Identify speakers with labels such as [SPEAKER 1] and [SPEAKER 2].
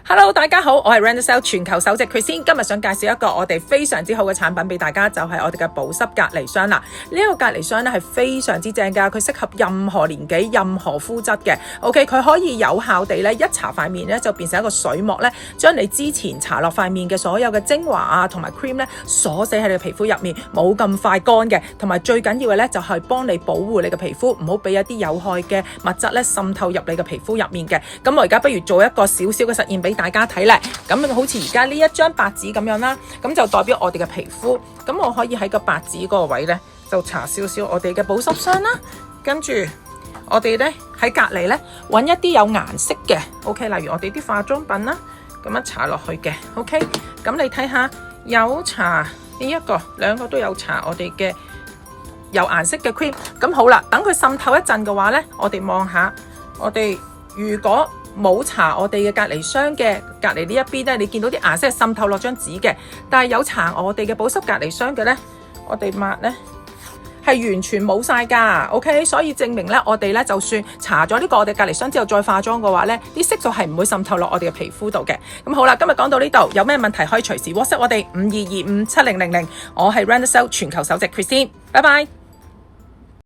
[SPEAKER 1] Hello， 大家好，我係 Randercell 全球首席 Christine， 今日想介紹一個我哋非常之好嘅產品俾大家，就係我哋嘅保濕隔離霜啦。呢個隔離霜咧係非常之正噶，佢適合任何年紀、任何膚質嘅。OK， 佢可以有效地咧一搽塊面咧就變成一個水膜咧，將你之前搽落塊面嘅所有嘅精華啊同埋 cream 咧鎖死喺你嘅皮膚入面，冇咁快乾嘅。同埋最緊要嘅咧就係幫你保護你嘅皮膚，唔好俾一啲有害嘅物質咧滲透入你嘅皮膚入面嘅。咁我而家不如做一個小小嘅實驗俾大家睇咧，咁好似而家呢一張白紙咁樣啦，咁就代表我哋嘅皮膚。咁我可以喺個白紙嗰個位咧，就搽少少我哋嘅保濕霜啦。跟住我哋咧喺隔離咧揾一啲有顏色嘅 ，OK， 例如我哋啲化妝品啦，咁樣搽落去嘅 ，OK。咁你睇下有搽呢一個，兩個都有搽我哋嘅有顏色嘅 cream。咁好啦，等佢滲透一陣嘅話咧，我哋望下我哋如果冇搽我哋嘅隔離霜嘅隔離呢一邊咧，你見到啲顏色係滲透落張紙嘅，但係有搽我哋嘅保濕隔離霜嘅咧，我哋抹咧係完全冇晒㗎 ，OK， 所以證明咧我哋咧就算搽咗呢個我哋隔離霜之後再化妝嘅話咧，啲色素係唔會滲透落我哋嘅皮膚度嘅。咁好啦，今日講到呢度，有咩問題可以隨時 WhatsApp 我哋52257000，我係 Randercell 全球首席 Christine，拜拜。